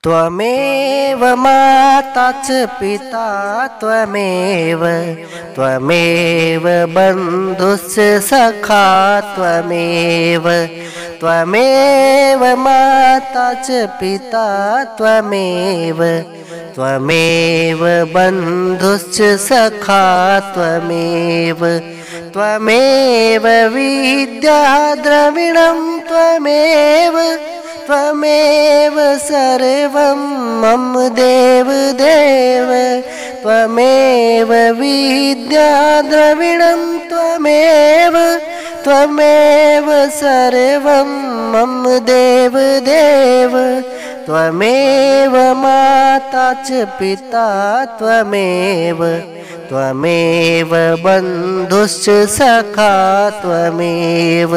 त्वमेव माता च पिता त्वमेव त्वमेव बन्धुश्च सखा त्वमेव त्वमेव माता च पिता त्वमेव त्वमेव बन्धुश्च सखा त्वमेव त्वमेव विद्या द्रविणं त्वमेव त्वमेव सर्वं मम देव देव त्वमेव विद्या द्रविणं त्वमेव त्वमेव सर्वं मम देव देव त्वमेव माता च पिता त्वमेव त्वमेव बन्धुश्च सखा त्वमेव।